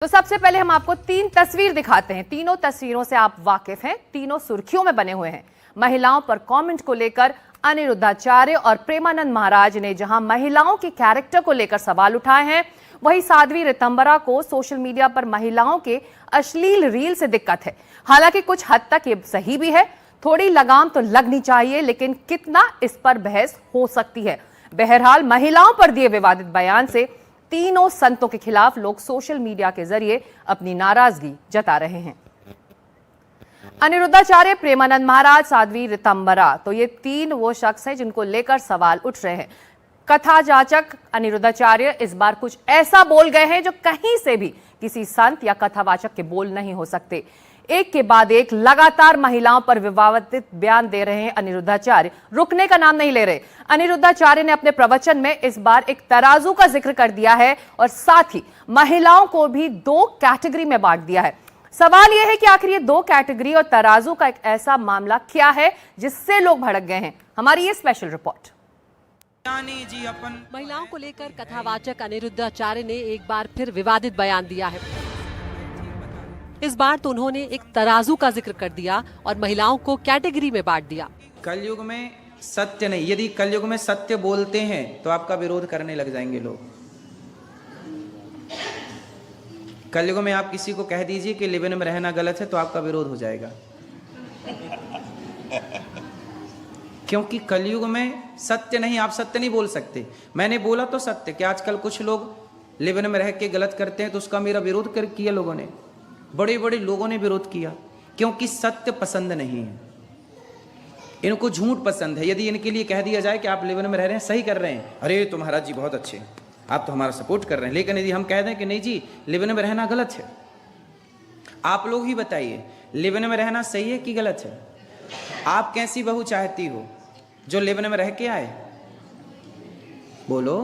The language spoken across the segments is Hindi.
तो सबसे पहले हम आपको 3 तस्वीर दिखाते हैं। तीनों तस्वीरों से आप वाकिफ हैं, तीनों सुर्खियों में बने हुए हैं। महिलाओं पर कमेंट को लेकर अनिरुद्धाचार्य और प्रेमानंद महाराज ने जहां महिलाओं के कैरेक्टर को लेकर सवाल उठाए हैं, वहीं साध्वी ऋतंबरा को सोशल मीडिया पर महिलाओं के अश्लील रील से दिक्कत है। हालांकि कुछ हद तक ये सही भी है, थोड़ी लगाम तो लगनी चाहिए, लेकिन कितना, इस पर बहस हो सकती है। बहरहाल महिलाओं पर दिए विवादित बयान से तीनों संतों के खिलाफ लोग सोशल मीडिया के जरिए अपनी नाराजगी जता रहे हैं। अनिरुद्धाचार्य, प्रेमानंद महाराज, साध्वी ऋतंबरा, तो ये 3 वो शख्स हैं जिनको लेकर सवाल उठ रहे हैं। कथाजाचक अनिरुद्धाचार्य इस बार कुछ ऐसा बोल गए हैं जो कहीं से भी किसी संत या कथावाचक के बोल नहीं हो सकते। एक के बाद एक लगातार महिलाओं पर विवादित बयान दे रहे हैं अनिरुद्धाचार्य, रुकने का नाम नहीं ले रहे। अनिरुद्धाचार्य ने अपने प्रवचन में इस बार एक तराजू का जिक्र कर दिया है और साथ ही महिलाओं को भी 2 कैटेगरी में बांट दिया है। सवाल यह है कि आखिर ये 2 कैटेगरी और तराजू का एक ऐसा मामला क्या है जिससे लोग भड़क गए हैं। हमारी ये स्पेशल रिपोर्ट। महिलाओं को लेकर कथावाचक अनिरुद्धाचार्य ने एक बार फिर विवादित बयान दिया है। इस बार तो उन्होंने एक तराजू का जिक्र कर दिया और महिलाओं को कैटेगरी में बांट दिया। कलयुग में सत्य नहीं, यदि कलयुग में सत्य बोलते हैं तो आपका विरोध करने लग जाएंगे लोग। कलयुग में आप किसी को कह दीजिए कि लिव इन में रहना गलत है तो आपका विरोध हो जाएगा, क्योंकि कलयुग में सत्य नहीं, आप सत्य नहीं बोल सकते। मैंने बोला तो सत्य कि आजकल कुछ लोग लिव इन में रह के गलत करते हैं, तो उसका मेरा विरोध किया लोगों ने, बड़े बड़े लोगों ने विरोध किया, क्योंकि सत्य पसंद नहीं है, इनको झूठ पसंद है। यदि इनके लिए कह दिया जाए कि आप लिव इन में रह रहे हैं, सही कर रहे हैं, अरे तो महाराज जी बहुत अच्छे, आप तो हमारा सपोर्ट कर रहे हैं, लेकिन यदि हम कह दें कि नहीं जी लिव इन में रहना गलत है, आप लोग ही बताइए लिव इन में रहना सही है कि गलत है? आप कैसी बहू चाहती हो जो लिव इन में रह के आए? बोलो,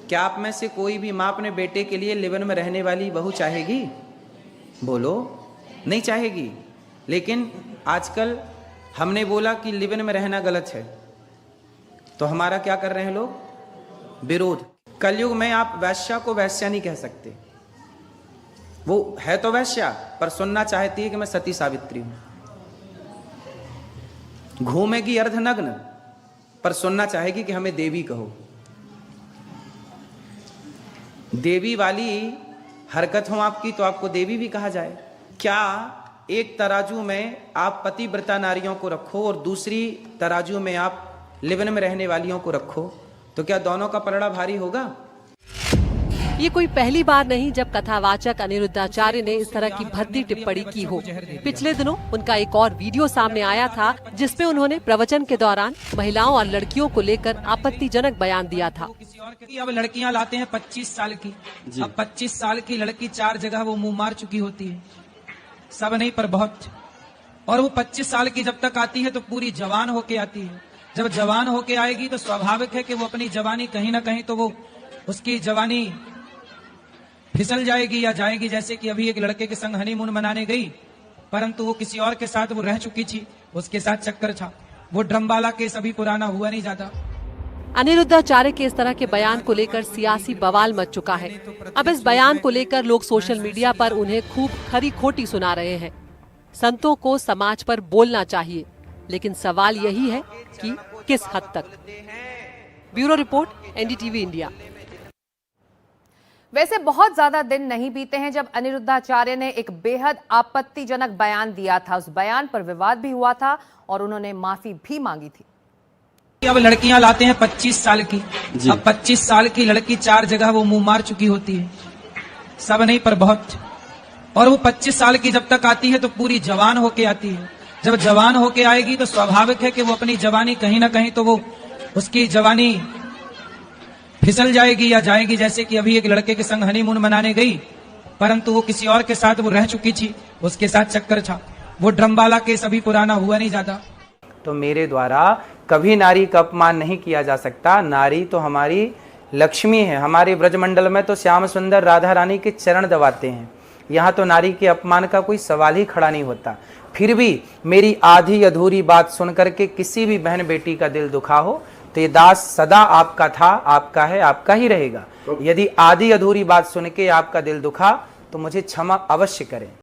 क्या आप में से कोई भी माँ अपने बेटे के लिए लिव इन में रहने वाली बहू चाहेगी? बोलो, नहीं चाहेगी। लेकिन आजकल हमने बोला कि लिव इन में रहना गलत है, तो हमारा क्या कर रहे हैं लोग? विरोध। कलयुग में आप वैश्या को वैश्या नहीं कह सकते, वो है तो वैश्या पर सुनना चाहती है कि मैं सती सावित्री हूं। घूमेगी अर्धनग्न पर सुनना चाहेगी कि हमें देवी कहो। देवी वाली हरकत हो आपकी तो आपको देवी भी कहा जाए। क्या एक तराजू में आप पतिव्रता नारियों को रखो और दूसरी तराजू में आप लिव इन में रहने वालियों को रखो, तो क्या दोनों का पलड़ा भारी होगा? ये कोई पहली बार नहीं जब कथावाचक अनिरुद्धाचार्य ने इस तरह की भद्दी टिप्पणी की हो। पिछले दिनों उनका एक और वीडियो सामने आया था जिसमें उन्होंने प्रवचन के दौरान महिलाओं और लड़कियों को लेकर आपत्तिजनक बयान दिया था। अब लड़कियां लाते हैं 25 साल की, अब 25 साल की लड़की 4 जगह वो मुंह मार चुकी होती है, सब नहीं पर बहुत। और वो 25 साल की जब तक आती है तो पूरी जवान होके आती है। जब जवान होके आएगी तो स्वाभाविक है कि वो अपनी जवानी कहीं ना कहीं तो वो उसकी जवानी फिसल जाएगी या जाएगी। जैसे कि अभी एक लड़के के संग हनीमून मनाने गई, परंतु वो किसी और के साथ वो रह चुकी थी, उसके साथ चक्कर था। वो ड्रमवाला केस अभी पुराना हुआ नहीं ज्यादा। अनिरुद्धाचार्य के इस तरह के बयान को लेकर सियासी बवाल मच चुका है। अब इस बयान को लेकर लोग सोशल मीडिया पर उन्हें खूब खरी खोटी सुना रहे हैं। संतों को समाज पर बोलना चाहिए, लेकिन सवाल यही है कि किस हद तक। Bureau report, NDTV India. वैसे बहुत ज्यादा दिन नहीं बीते हैं जब अनिरुद्धाचार्य ने एक बेहद आपत्तिजनक बयान दिया था। उस बयान पर विवाद भी हुआ था और उन्होंने माफी भी मांगी थी। अब लड़कियां लाते हैं 25 साल की, अब 25 साल की लड़की 4 जगह वो मुंह मार चुकी होती है, सब नहीं पर बहुत। और वो 25 साल की जब तक आती है तो पूरी जवान होके आती है। जब जवान होके आएगी तो स्वाभाविक है कि वो अपनी जवानी कहीं ना कहीं तो वो उसकी जवानी फिसल जाएगी या जाएगी। जैसे कि अभी एक लड़के के संग हनीमून मनाने गई, परंतु वो किसी और के साथ वो रह चुकी थी, उसके साथ चक्कर था। वो ड्रमवाला केस अभी पुराना हुआ नहीं ज्यादा। तो मेरे द्वारा कभी नारी का अपमान नहीं किया जा सकता। नारी तो हमारी लक्ष्मी है। हमारे ब्रजमंडल में तो श्याम सुंदर राधा रानी के चरण दबाते हैं, यहाँ तो नारी के अपमान का कोई सवाल ही खड़ा नहीं होता। फिर भी मेरी आधी अधूरी बात सुनकर के किसी भी बहन बेटी का दिल दुखा हो तो ये दास सदा आपका था, आपका है, आपका ही रहेगा। यदि आधी अधूरी बात सुन के आपका दिल दुखा तो मुझे क्षमा अवश्य करें।